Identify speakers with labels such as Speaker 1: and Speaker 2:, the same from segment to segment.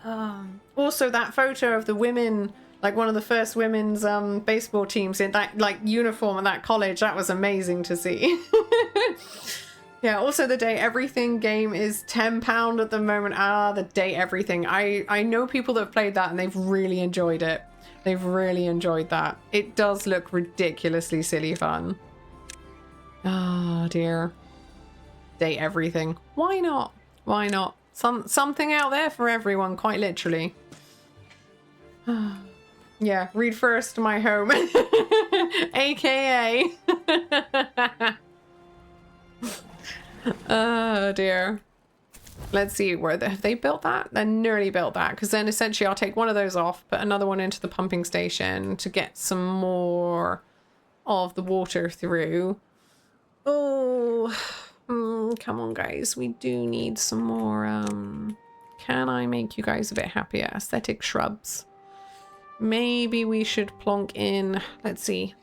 Speaker 1: Also, that photo of the women, like one of the first women's baseball teams in that like uniform at that college, that was amazing to see. Yeah, also the Date Everything game is £10 at the moment. The Date Everything. I know people that have played that and they've really enjoyed it. They've really enjoyed that. It does look ridiculously silly fun. Oh dear. Date Everything. Why not? Why not? Something out there for everyone, quite literally. Yeah, read first my home. AKA. Oh dear. Let's see, have they built that? They're nearly built that, because then essentially I'll take one of those off, put another one into the pumping station to get some more of the water through. Oh, come on guys, we do need some more. Can I make you guys a bit happier? Aesthetic shrubs. Maybe we should plonk in, let's see.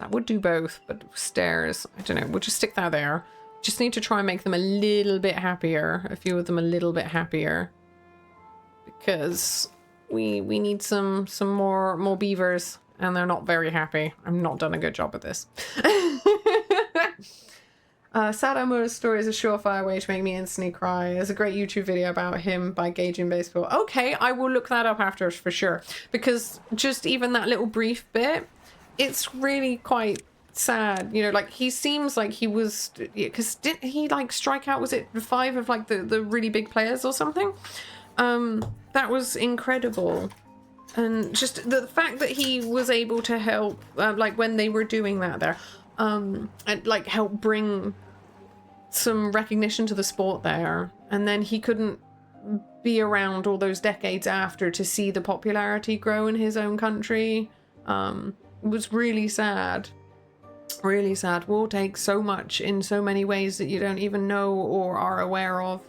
Speaker 1: That would do both, but stairs, I don't know, we'll just stick that there. Just need to try and make them a little bit happier, a few of them a little bit happier. Because we need some more beavers, and they're not very happy. I've not done a good job at this. Sad Amura's story is a surefire way to make me instantly cry. There's a great YouTube video about him by Gauging Baseball. Okay, I will look that up after for sure. Because just even that little brief bit, it's really quite sad. You know, like he seems like he was, because didn't he like strike out, was it 5 of like the really big players or something? That was incredible. And just the fact that he was able to help, like when they were doing that there, and like help bring some recognition to the sport there, and then he couldn't be around all those decades after to see the popularity grow in his own country. It was really sad. Really sad. War takes so much in so many ways that you don't even know or are aware of.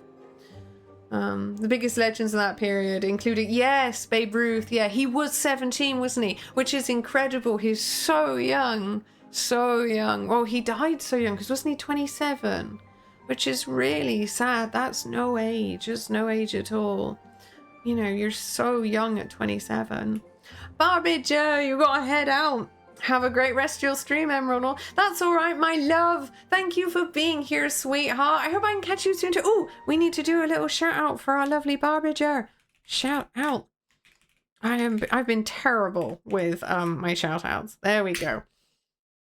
Speaker 1: The biggest legends of that period included, yes, Babe Ruth. Yeah, he was 17, wasn't he? Which is incredible. He's so young. So young. Well, he died so young because wasn't he 27? Which is really sad. That's no age. It's no age at all. You know, you're so young at 27. Barbie Joe, you gotta head out. Have a great rest of your stream, Emerald. That's all right, my love. Thank you for being here, sweetheart. I hope I can catch you soon too. Oh, we need to do a little shout out for our lovely Barbager. Shout out. I've been terrible with my shout outs. There we go.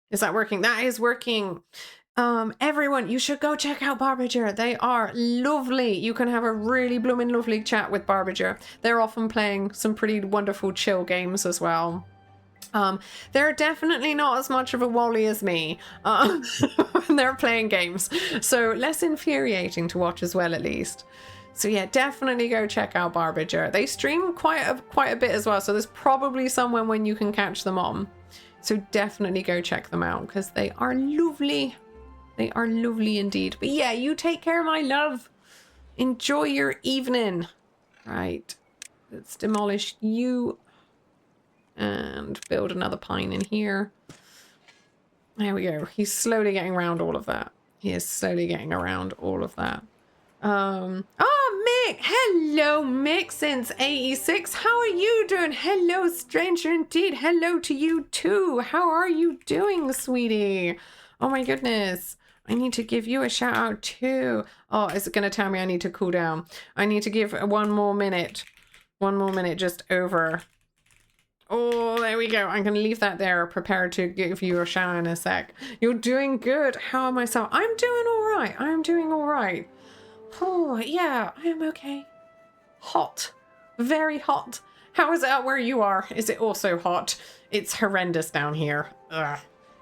Speaker 1: Is that working? That is working. Everyone, you should go check out Barbager. They are lovely. You can have a really blooming lovely chat with Barbager. They're often playing some pretty wonderful chill games as well. They're definitely not as much of a Wally as me when they're playing games, so less infuriating to watch as well, at least. So yeah, definitely go check out Barbager. They stream quite a bit as well, so there's probably somewhere when you can catch them on. So definitely go check them out because they are lovely. They are lovely indeed. But yeah, you take care, my love. Enjoy your evening. Right, let's demolish you. And build another pine in here. There we go. He's slowly getting around all of that. He is slowly getting around all of that. Oh, Mick! Hello, Mick, since 86. How are you doing? Hello, stranger indeed. Hello to you too. How are you doing, sweetie? Oh my goodness. I need to give you a shout out too. Oh, is it going to tell me I need to cool down? I need to give 1 more minute. 1 more minute just over. Oh, there we go. I'm going to leave that there, prepared to give you a shout in a sec. You're doing good. How am I? I'm doing all right. I'm doing all right. Oh, yeah, I am okay. Hot. Very hot. How is it out where you are? Is it also hot? It's horrendous down here. Ugh.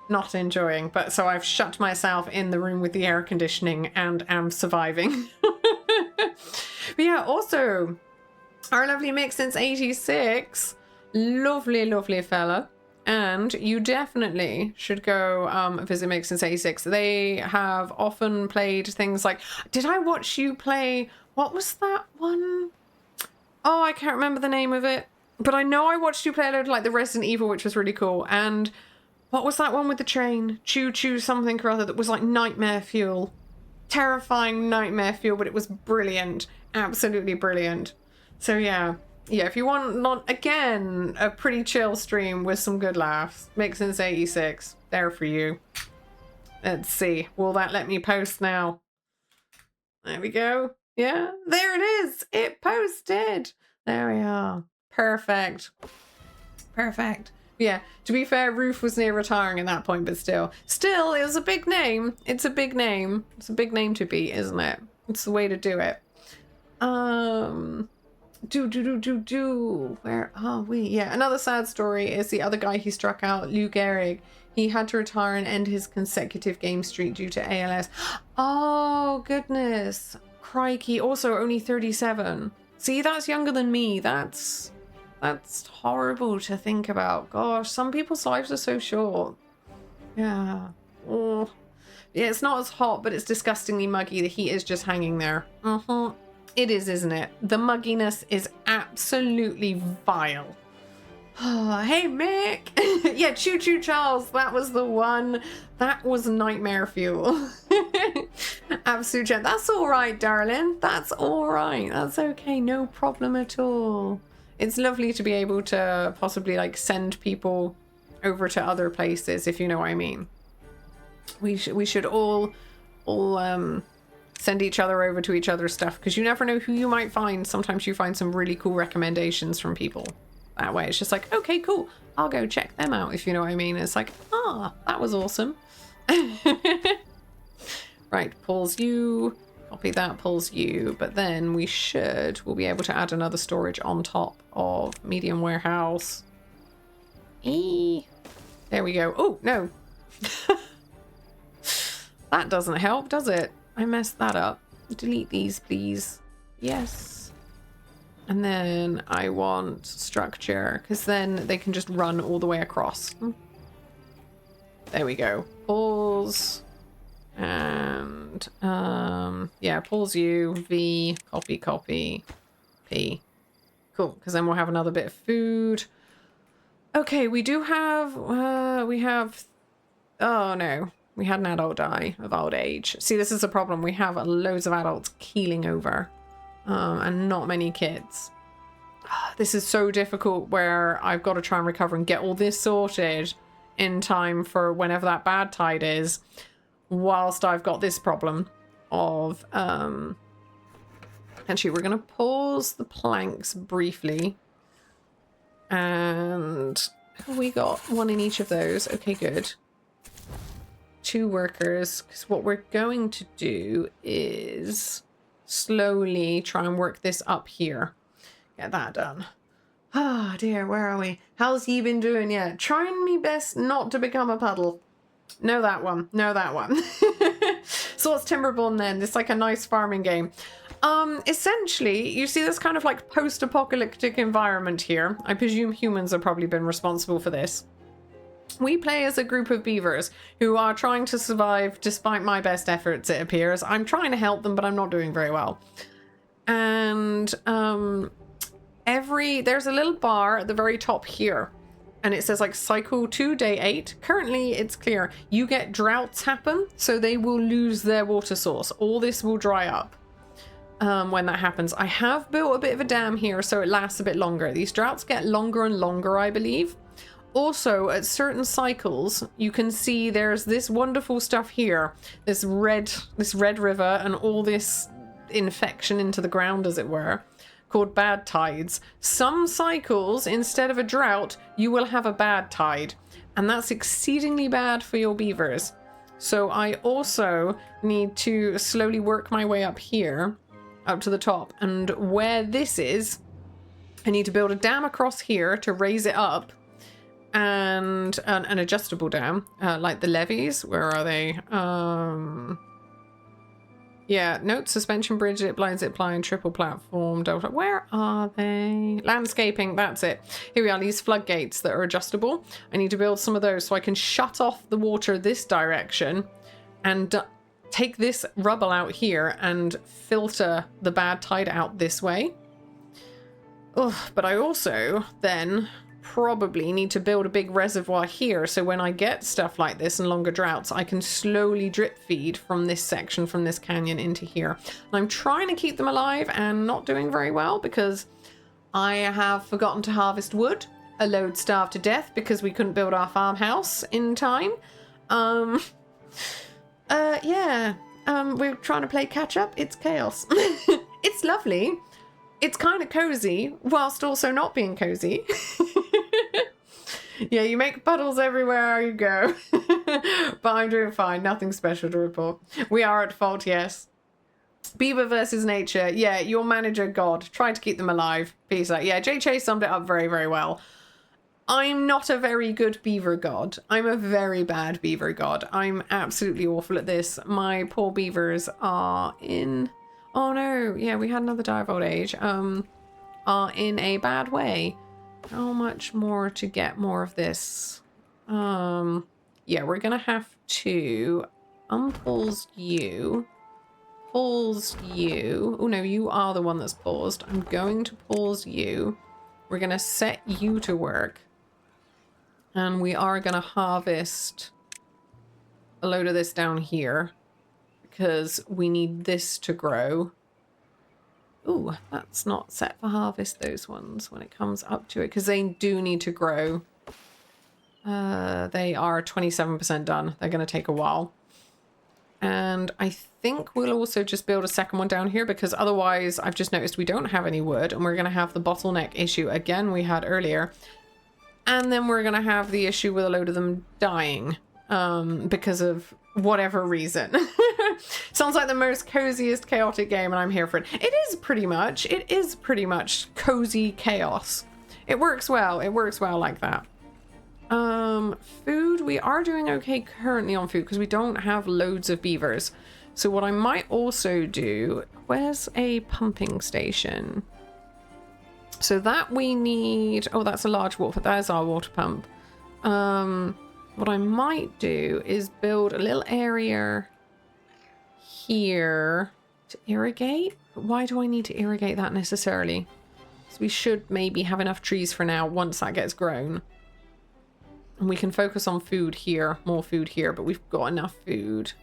Speaker 1: Not enjoying. But so I've shut myself in the room with the air conditioning and am surviving. But yeah, also, our lovely Mick since 86. Lovely, lovely fella. And you definitely should go visit Mick since 86. They have often played things like... Did I watch you play... What was that one? Oh, I can't remember the name of it. But I know I watched you play a load of like the Resident Evil, which was really cool. And what was that one with the train? Choo Choo something or other that was like nightmare fuel. terrifying nightmare fuel, but it was brilliant. Absolutely brilliant. So yeah, if you want, not again, a pretty chill stream with some good laughs, Mixins 86, there for you. Let's see, will that let me post now? There we go. Yeah, there it is. It posted. There we are. Perfect. Perfect. Yeah, to be fair, Ruth was near retiring at that point, but still, it was a big name. It's a big name. It's a big name to beat, isn't it? It's the way to do it. Where are we? Yeah, another sad story is the other guy he struck out, Lou Gehrig. He had to retire and end his consecutive game streak due to ALS. Oh, goodness. Crikey. Also, only 37. See, that's younger than me. That's horrible to think about. Gosh, some people's lives are so short. Yeah. Oh. Yeah, it's not as hot, but it's disgustingly muggy. The heat is just hanging there. It is, isn't it? The mugginess is absolutely vile. Hey, Mick! Yeah, Choo Choo Charles. That was the one. That was nightmare fuel. Absolute gem. That's all right, darling. That's all right. That's okay. No problem at all. It's lovely to be able to possibly like send people over to other places, if you know what I mean. We should all send each other over to each other's stuff, because you never know who you might find. Sometimes you find some really cool recommendations from people that way. It's just like, okay, cool, I'll go check them out, if you know what I mean. It's like, that was awesome. Right, pulls you, copy that, pulls you, but then we'll be able to add another storage on top of medium warehouse. There we go. Oh no. That doesn't help, does it? I messed that up. Delete these, please. Yes. And then I want structure, because then they can just run all the way across. There we go. Pulls. And, yeah, pulls you. V, copy, P. Cool, because then we'll have another bit of food. Okay, we do have, oh no. We had an adult die of old age. See, this is a problem. We have loads of adults keeling over and not many kids. This is so difficult where I've got to try and recover and get all this sorted in time for whenever that bad tide is, whilst I've got this problem of... Actually, we're going to pause the planks briefly. And we got one in each of those. Okay, good. 2 workers, because what we're going to do is slowly try and work this up here. Get that done. Ah, dear, where are we? How's he been doing? Yeah, trying me best not to become a puddle. No, that one. No, that one. So what's Timberborn then? It's like a nice farming game. Essentially, you see this kind of like post-apocalyptic environment here. I presume humans have probably been responsible for this. We play as a group of beavers who are trying to survive despite my best efforts, it appears. I'm trying to help them, but I'm not doing very well. And there's a little bar at the very top here. And it says like cycle 2, day 8. Currently, it's clear. You get droughts happen, so they will lose their water source. All this will dry up when that happens. I have built a bit of a dam here, so it lasts a bit longer. These droughts get longer and longer, I believe. Also, at certain cycles, you can see there's this wonderful stuff here. This red river and all this infection into the ground, as it were, called bad tides. Some cycles, instead of a drought, you will have a bad tide. And that's exceedingly bad for your beavers. So I also need to slowly work my way up here, up to the top. And where this is, I need to build a dam across here to raise it up. And an adjustable dam, like the levees. Where are they? Yeah, note, suspension bridge, zip line, triple platform, delta. Where are they? Landscaping, that's it. Here we are, these floodgates that are adjustable. I need to build some of those so I can shut off the water this direction and take this rubble out here and filter the bad tide out this way. Oh, but I also then probably need to build a big reservoir here, so when I get stuff like this and longer droughts, I can slowly drip feed from this section, from this canyon into here. And I'm trying to keep them alive and not doing very well because I have forgotten to harvest wood. A load starved to death because we couldn't build our farmhouse in time. Yeah. We're trying to play catch up. It's chaos. It's lovely. It's kind of cozy whilst also not being cozy. Yeah, you make puddles everywhere you go. But I'm doing fine. Nothing special to report. We are at fault, yes. Beaver versus nature. Yeah, your manager god. Try to keep them alive. Peace out. Yeah, Jay Chase summed it up very, very well. I'm not a very good beaver god. I'm a very bad beaver god. I'm absolutely awful at this. My poor beavers are in... Oh no, yeah, we had another die of old age. Are in a bad way. How much more to get more of this? Yeah, we're gonna have to unpause you. Pause you. Oh no, you are the one that's paused. I'm going to pause you. We're gonna set you to work. And we are gonna harvest a load of this down here. Because we need this to grow. Ooh, that's not set for harvest, those ones, when it comes up to it. Because they do need to grow. They are 27% done. They're going to take a while. And I think we'll also just build a second one down here. Because otherwise, I've just noticed we don't have any wood. And we're going to have the bottleneck issue again we had earlier. And then we're going to have the issue with a load of them dying. Because of whatever reason. Sounds like the most coziest chaotic game and I'm here for it. It is pretty much cozy chaos. It works well. It works well like that. Food, we are doing okay currently on food because we don't have loads of beavers. So what I might also do, where's a pumping station? So that we need, oh, that's a large water, there's our water pump. What I might do is build a little area here to irrigate. But why do I need to irrigate that necessarily? So we should maybe have enough trees for now once that gets grown. And we can focus on food here, more food here, but we've got enough food.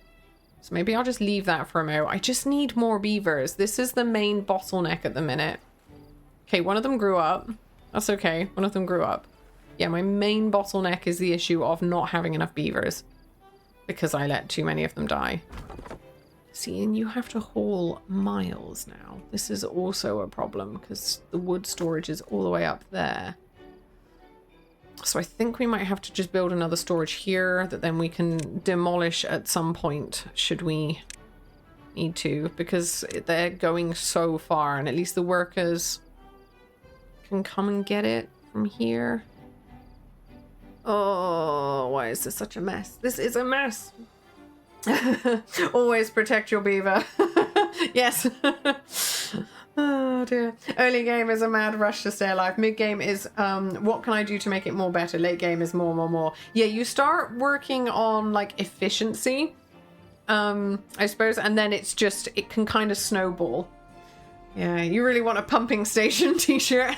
Speaker 1: So maybe I'll just leave that for a moment. I just need more beavers. This is the main bottleneck at the minute. Okay, one of them grew up. That's okay. One of them grew up. Yeah, my main bottleneck is the issue of not having enough beavers because I let too many of them die. See, and you have to haul miles now. This is also a problem because the wood storage is all the way up there. So I think we might have to just build another storage here that then we can demolish at some point should we need to, because they're going so far and at least the workers can come and get it from here. Oh, why is this such a mess? This is a mess. Always protect your beaver. Yes. Oh dear. Early game is a mad rush to stay alive. Mid game is what can I do to make it more better? Late game is more. Yeah, you start working on like efficiency, I suppose, and then it's just, it can kind of snowball. Yeah, you really want a pumping station t-shirt.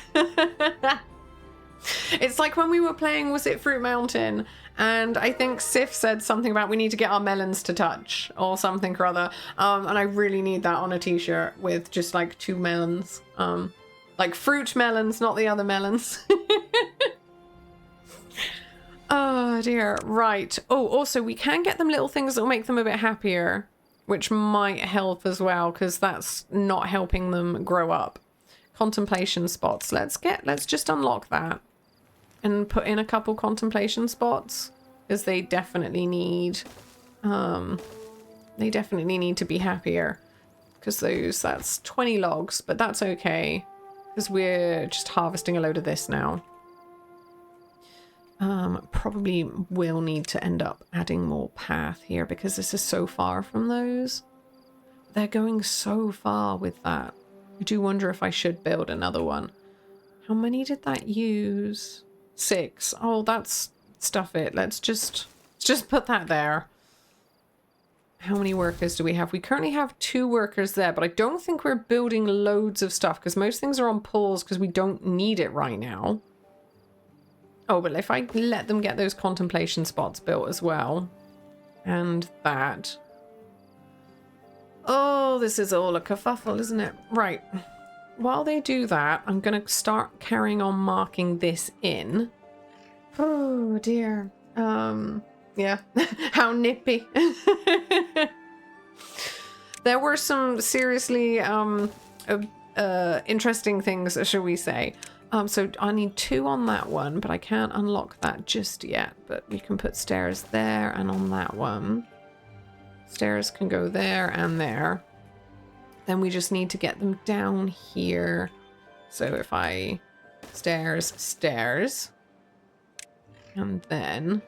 Speaker 1: It's like when we were playing, was it Fruit Mountain? And I think Sif said something about we need to get our melons to touch or something or other. And I really need that on a t-shirt with just like 2 melons. Like fruit melons, not the other melons. Oh dear, right. Oh, also we can get them little things that will make them a bit happier, which might help as well, because that's not helping them grow up. Contemplation spots. Let's just unlock that and put in a couple contemplation spots, because they definitely need to be happier, because that's 20 logs, but that's okay because we're just harvesting a load of this now. Probably will need to end up adding more path here because this is so far from those. They're going so far with that. I do wonder if I should build another one. How many did that use? 6. Oh, that's stuff it. Let's just put that there. How many workers do we have? We currently have 2 workers there, but I don't think we're building loads of stuff because most things are on pause because we don't need it right now. Oh, but if I let them get those contemplation spots built as well. And that. Oh, this is all a kerfuffle, isn't it? Right. While they do that, I'm going to start carrying on marking this in. Oh, dear. Yeah. How nippy. There were some seriously interesting things, shall we say. So I need 2 on that one, but I can't unlock that just yet. But you can put stairs there and on that one. Stairs can go there and there. Then we just need to get them down here. So if I stairs, and then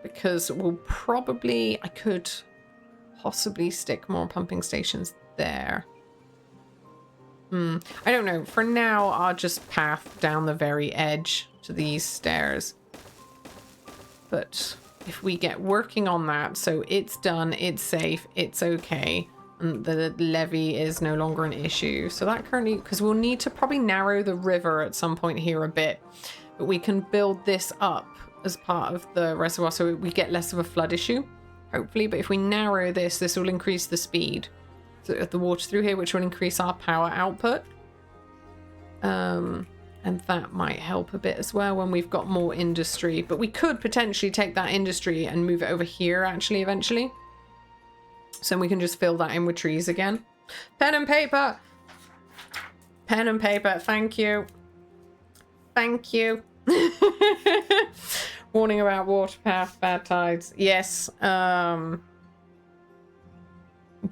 Speaker 1: because we'll probably, I could possibly stick more pumping stations there. I don't know. For now, I'll just path down the very edge to these stairs. But if we get working on that, so it's done, it's safe, it's okay, and the levee is no longer an issue. So that currently, because we'll need to probably narrow the river at some point here a bit, but we can build this up as part of the reservoir so we get less of a flood issue, hopefully. But if we narrow this, this will increase the speed of the water through here, which will increase our power output. And that might help a bit as well when we've got more industry. But we could potentially take that industry and move it over here, actually, eventually. So we can just fill that in with trees again. Pen and paper! Pen and paper, thank you. Thank you. Warning about water path, bad tides. Yes,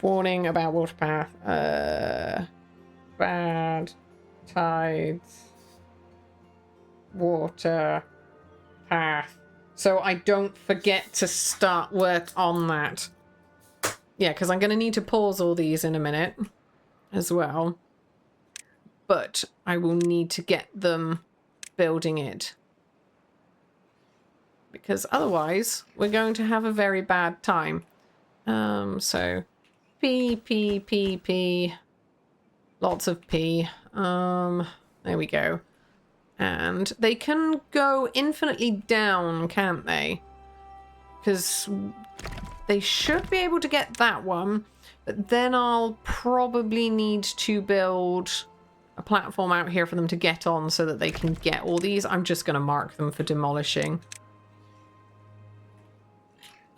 Speaker 1: warning about water path. Bad tides. Water path. So I don't forget to start work on that. Yeah, because I'm going to need to pause all these in a minute as well. But I will need to get them building it. Because otherwise, we're going to have a very bad time. So, P, P, P, P. Lots of P. There we go. And they can go infinitely down, can't they? Because they should be able to get that one. But then I'll probably need to build a platform out here for them to get on so that they can get all these. I'm just going to mark them for demolishing.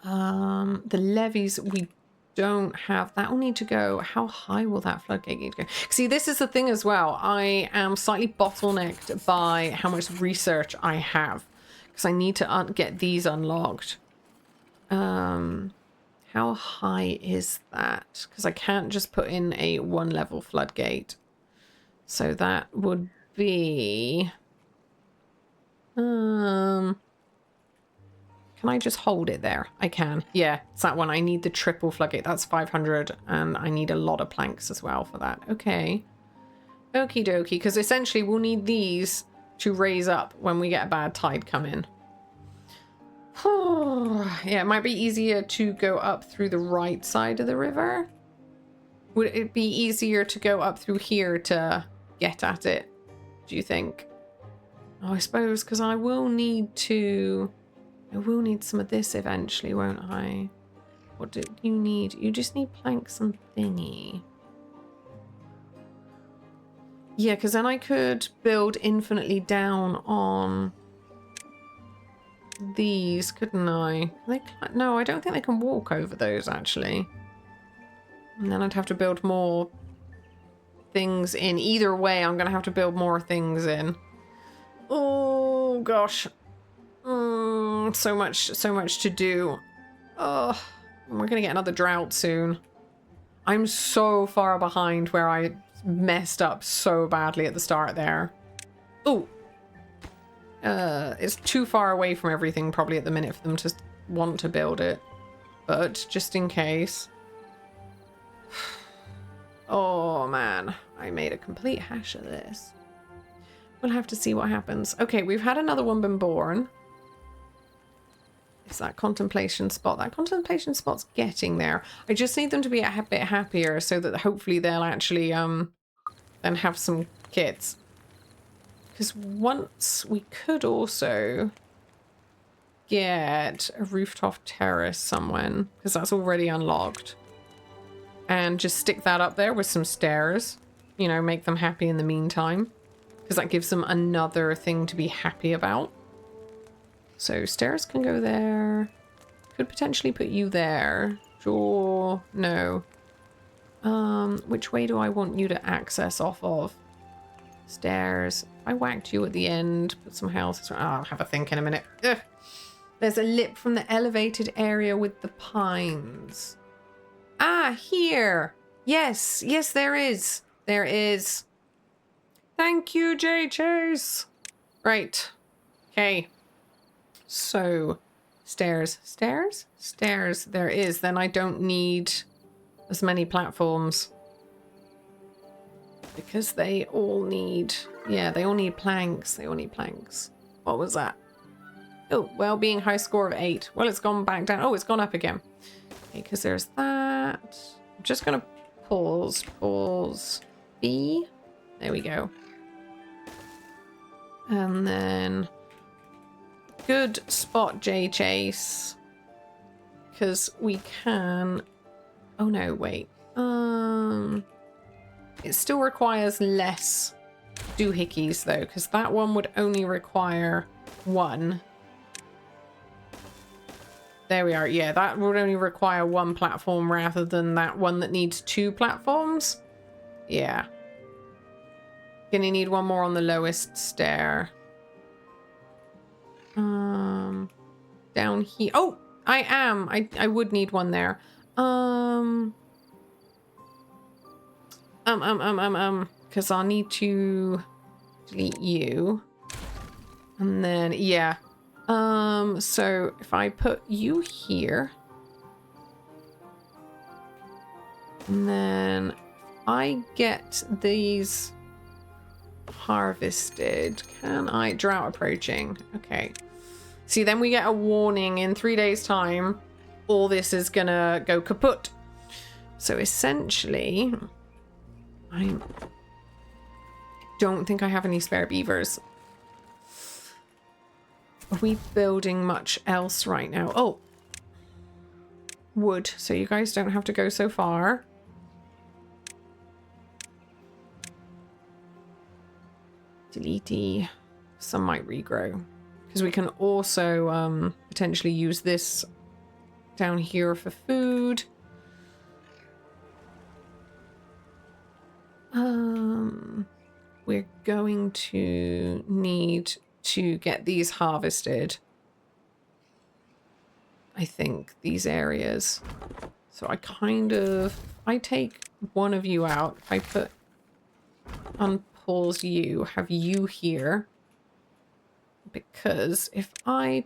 Speaker 1: The levees we don't have. That will need to go. How high will that floodgate need to go? See, this is the thing as well. I am slightly bottlenecked by how much research I have. Because I need to get these unlocked. How high is that? Because I can't just put in a 1-level floodgate. So that would be... Can I just hold it there? I can. Yeah, it's that one. I need the triple floodgate. That's 500, and I need a lot of planks as well for that. Okay. Okie dokie, because essentially we'll need these to raise up when we get a bad tide come in. Yeah, it might be easier to go up through the right side of the river. Would it be easier to go up through here to get at it, do you think? Oh, I suppose, because I will need some of this eventually, won't I? What do you need? You just need planks and thingy. Yeah, because then I could build infinitely down on these, couldn't I? No, I don't think they can walk over those, actually. And then I'd have to build more things in. Either way, I'm going to have to build more things in. Oh, gosh. So much to do. Oh, we're going to get another drought soon. I'm so far behind where I messed up so badly at the start there. Oh. It's too far away from everything probably at the minute for them to want to build it. But just in case. Oh man, I made a complete hash of this. We'll have to see what happens. Okay, we've had another one been born. It's that contemplation spot. That contemplation spot's getting there. I just need them to be a bit happier so that hopefully they'll actually then have some kids. Because once we could also get a rooftop terrace somewhere, because that's already unlocked. And just stick that up there with some stairs. You know, make them happy in the meantime. Because that gives them another thing to be happy about. So stairs can go there. Could potentially put you there. Sure. No. Which way do I want you to access off of? Stairs. I whacked you at the end. Put some houses. Oh, I'll have a think in a minute. Ugh. There's a lip from the elevated area with the pines. Ah, here. Yes. Yes, there is. There is. Thank you, J. Chase. Right. Okay. So, stairs. Stairs? Stairs. There is. Then I don't need as many platforms. Because they all need... Yeah, they all need planks. They all need planks. What was that? Oh, well-being high score of 8. Well, it's gone back down. Oh, it's gone up again. Okay, because there's that. I'm just going to pause. Pause. B. There we go. And then... Good spot, J. Chase. Because we can... Oh, no, wait. It still requires less doohickeys, though, because that one would only require 1. There we are. Yeah, that would only require 1 platform rather than that one that needs 2 platforms. Yeah. Gonna need 1 more on the lowest stair. Down here. Oh, I am. I would need 1 there. Because I'll need to delete you. And then, yeah. So if I put you here. And then I get these harvested. Can I? Drought approaching. Okay. See, then we get a warning in 3 days' time. All this is gonna go kaput. So essentially, I don't think I have any spare beavers. Are we building much else right now? Oh, wood. So you guys don't have to go so far. Delete. Some might regrow. Because we can also potentially use this down here for food. We're going to need to get these harvested. I think these areas. So I take one of you out. I put unpause you, have you here. Because if I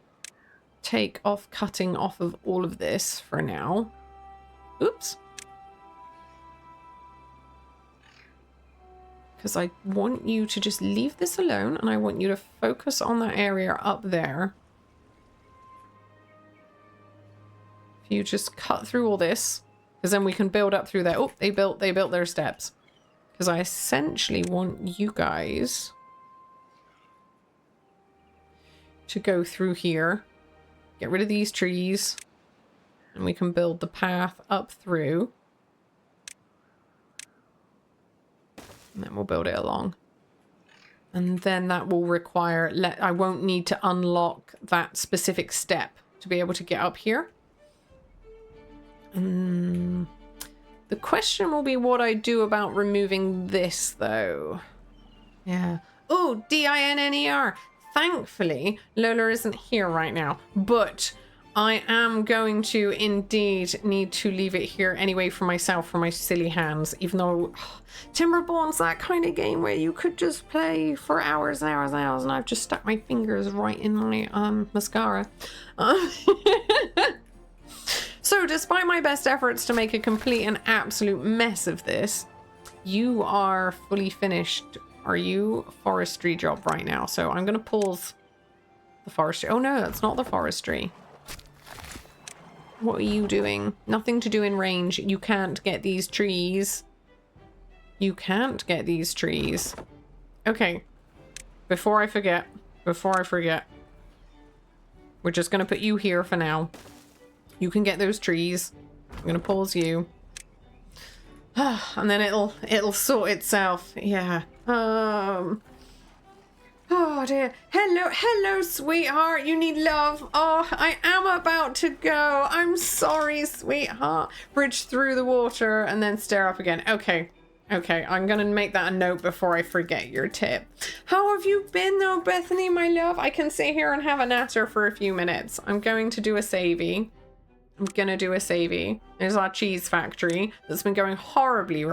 Speaker 1: take off cutting off of all of this for now. Oops. Because I want you to just leave this alone and I want you to focus on that area up there. If you just cut through all this, because then we can build up through there. Oh, they built their steps. Because I essentially want you guys to go through here. Get rid of these trees. And we can build the path up through. And then we'll build it along. And then that will require... I won't need to unlock that specific step to be able to get up here. The question will be what I do about removing this, though. Yeah. Oh, D-I-N-N-E-R. Thankfully, Lola isn't here right now. But I am going to indeed need to leave it here anyway for myself, for my silly hands. Even though Timberborn's that kind of game where you could just play for hours and hours and hours, and I've just stuck my fingers right in my mascara. So despite my best efforts to make a complete and absolute mess of this, you are fully finished. Are you forestry job right now? So I'm going to pause the forestry. Oh no, that's not the forestry. What are you doing? Nothing to do in range. You can't get these trees. You can't get these trees. Okay. before I forget, we're just gonna put you here for now. You can get those trees. I'm gonna pause you. And then it'll sort itself. Yeah. Oh dear. Hello, sweetheart. You need love. Oh, I am about to go. I'm sorry, sweetheart. Bridge through the water and then stare up again. Okay, I'm gonna make that a note before I forget your tip. How have you been though, Bethany, my love? I can sit here and have a natter for a few minutes. I'm going to do a savey. There's our cheese factory that's been going horribly wrong.